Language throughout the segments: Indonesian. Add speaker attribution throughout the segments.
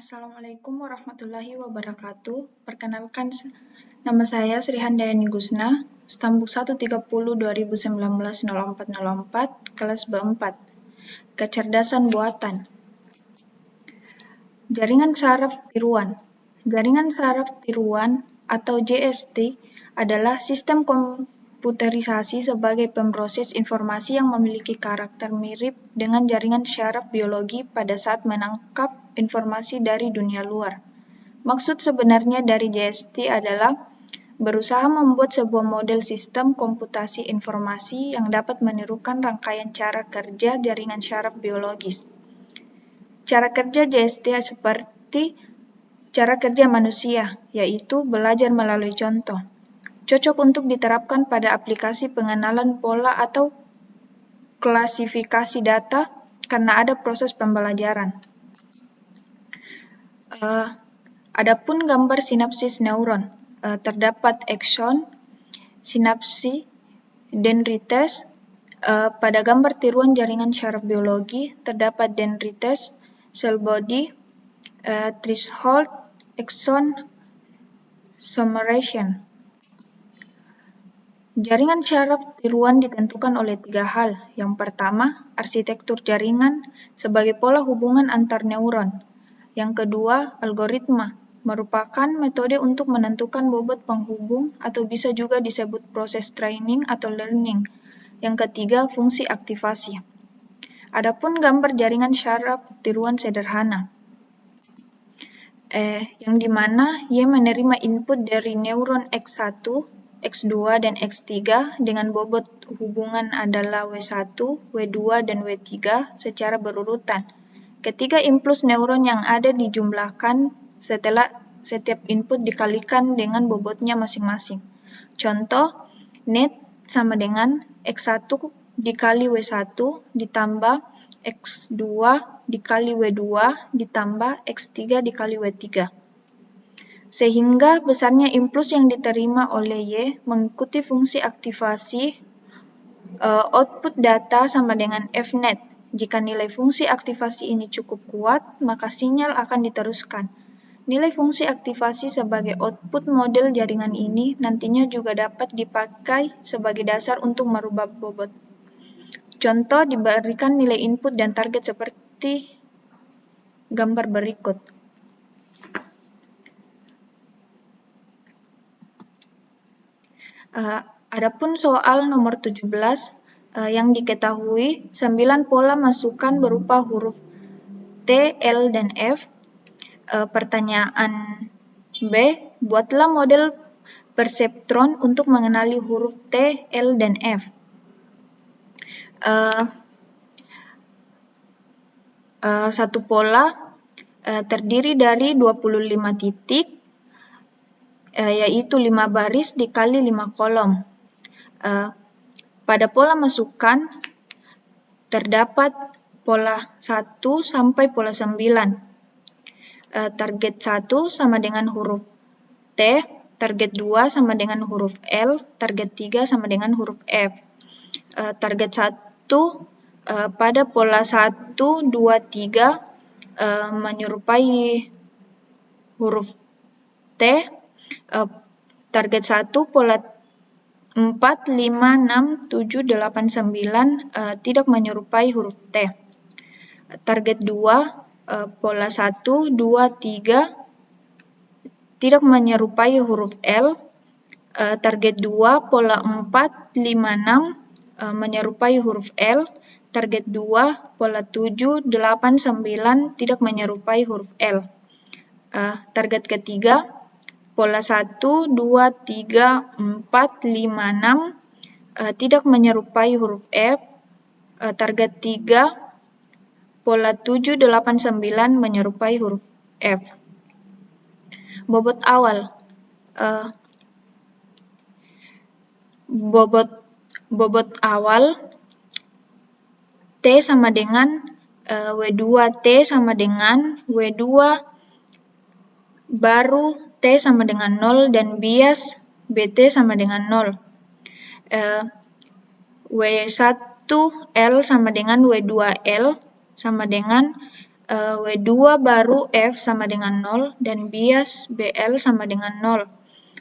Speaker 1: Assalamualaikum warahmatullahi wabarakatuh. Perkenalkan, nama saya Sri Handayani Gusna, Stambuk 130 2019-0404, kelas B4. Kecerdasan buatan. Jaringan saraf tiruan. Jaringan saraf tiruan atau JST adalah sistem komputerisasi sebagai pemroses informasi yang memiliki karakter mirip dengan jaringan syaraf biologi pada saat menangkap informasi dari dunia luar. Maksud sebenarnya dari JST adalah berusaha membuat sebuah model sistem komputasi informasi yang dapat menirukan rangkaian cara kerja jaringan syaraf biologis. Cara kerja JST seperti cara kerja manusia, yaitu belajar melalui contoh. Cocok untuk diterapkan pada aplikasi pengenalan pola atau klasifikasi data karena ada proses pembelajaran. Adapun gambar sinapsis neuron, terdapat akson, sinapsi, dendrites. Pada gambar tiruan jaringan syaraf biologi, terdapat dendrites, cell body, threshold, akson, summation. Jaringan syaraf tiruan ditentukan oleh 3 hal. Yang pertama, arsitektur jaringan sebagai pola hubungan antar neuron. Yang kedua, algoritma, merupakan metode untuk menentukan bobot penghubung atau bisa juga disebut proses training atau learning. Yang ketiga, fungsi aktivasi. Adapun gambar jaringan syaraf tiruan sederhana, yang dimana ia menerima input dari neuron X1, X2, dan X3 dengan bobot hubungan adalah W1, W2, dan W3 secara berurutan. Ketiga impuls neuron yang ada dijumlahkan setelah setiap input dikalikan dengan bobotnya masing-masing. Contoh, net sama dengan X1 dikali W1 ditambah X2 dikali W2 ditambah X3 dikali W3. Sehingga besarnya impuls yang diterima oleh Y mengikuti fungsi aktivasi output data sama dengan Fnet. Jika nilai fungsi aktivasi ini cukup kuat, maka sinyal akan diteruskan. Nilai fungsi aktivasi sebagai output model jaringan ini nantinya juga dapat dipakai sebagai dasar untuk merubah bobot. Contoh diberikan nilai input dan target seperti gambar berikut. Adapun soal nomor 17, yang diketahui 9 pola masukan berupa huruf T, L, dan F. Pertanyaan B, buatlah model perseptron untuk mengenali huruf T, L, dan F. Satu pola terdiri dari 25 titik, yaitu 5 baris dikali 5 kolom. Pada pola masukan terdapat pola 1 sampai pola 9. Target 1 sama dengan huruf T, target 2 sama dengan huruf L, target 3 sama dengan huruf F. Target 1 pada pola 1, 2, 3 menyerupai huruf T. Target 1 pola 4, 5, 6, 7, 8, 9 tidak menyerupai huruf T. Target 2 pola 1, 2, 3 tidak menyerupai huruf L. Target 2 pola 4, 5, 6 menyerupai huruf L. Target 2 pola 7, 8, 9 tidak menyerupai huruf L. Target ketiga pola 1, 2, 3, 4, 5, 6 tidak menyerupai huruf F. Target 3 pola 7, 8, 9 menyerupai huruf F. Bobot awal. Bobot awal T sama dengan W2 T sama dengan W2 baru T sama dengan 0 dan bias BT sama dengan 0. W1 L sama dengan W2 L sama dengan W2 baru F sama dengan 0 dan bias BL sama dengan 0.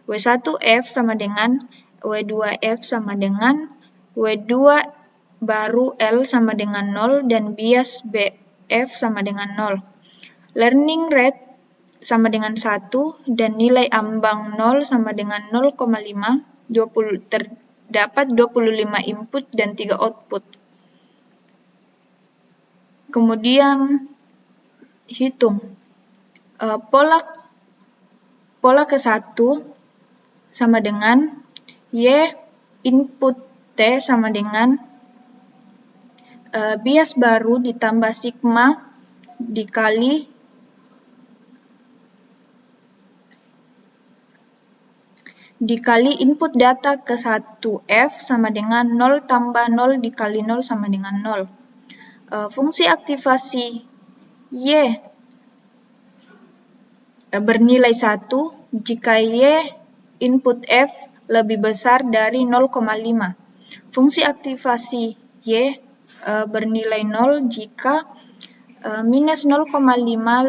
Speaker 1: W1F sama dengan W2F sama dengan W2 baru L sama dengan 0 dan bias BF sama dengan 0. Learning rate sama dengan 1 dan nilai ambang 0 sama dengan 0,5. Terdapat 25 input dan 3 output. Kemudian hitung pola ke-1 sama dengan Y input T sama dengan bias baru ditambah sigma dikali input data ke-1F sama dengan 0 tambah 0 dikali 0 sama dengan 0. Fungsi aktivasi Y bernilai 1 jika Y input F lebih besar dari 0,5. Fungsi aktivasi Y bernilai 0 jika minus 0,5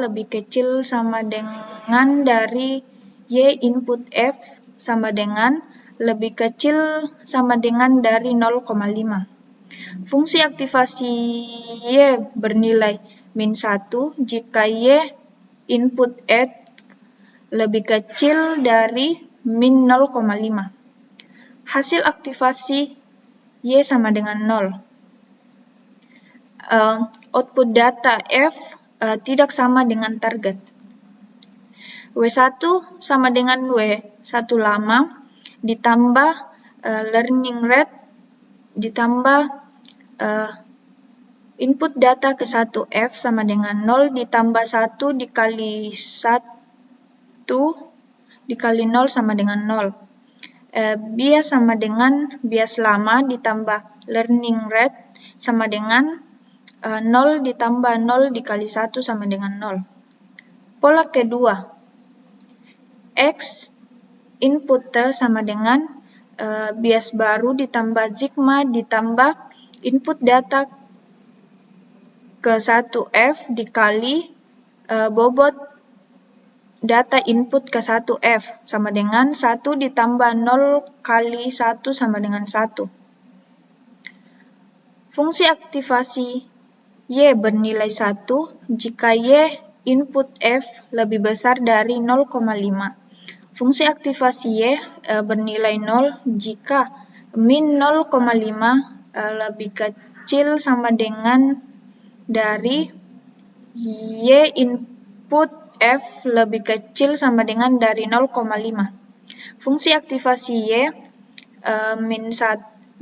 Speaker 1: lebih kecil sama dengan dari Y input F sama dengan lebih kecil sama dengan dari 0,5. Fungsi aktivasi Y bernilai min 1 jika Y input F lebih kecil dari min 0,5. Hasil aktivasi Y sama dengan 0. Output data F tidak sama dengan target. W1 sama dengan W1 lama ditambah learning rate ditambah input data ke-1F sama dengan 0 ditambah 1 dikali 1 dikali 0 sama dengan 0. Bias sama dengan bias lama ditambah learning rate sama dengan 0 ditambah 0 dikali 1 sama dengan 0. Pola kedua, X input T sama dengan bias baru ditambah sigma ditambah input data ke-1F dikali bobot data input ke-1F sama dengan 1 ditambah 0 kali 1 sama dengan 1. Fungsi aktivasi Y bernilai 1 jika Y input F lebih besar dari 0,5. Fungsi aktivasi Y bernilai 0 jika min 0,5 lebih kecil sama dengan dari Y input F lebih kecil sama dengan dari 0,5. Fungsi aktivasi Y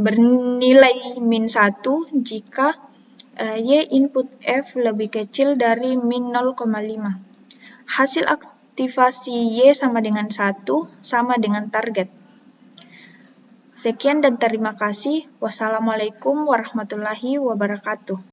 Speaker 1: bernilai min 1 jika Y input F lebih kecil dari min 0,5. Hasil aktivasi Y sama dengan 1 sama dengan target. Sekian dan terima kasih. Wassalamualaikum warahmatullahi wabarakatuh.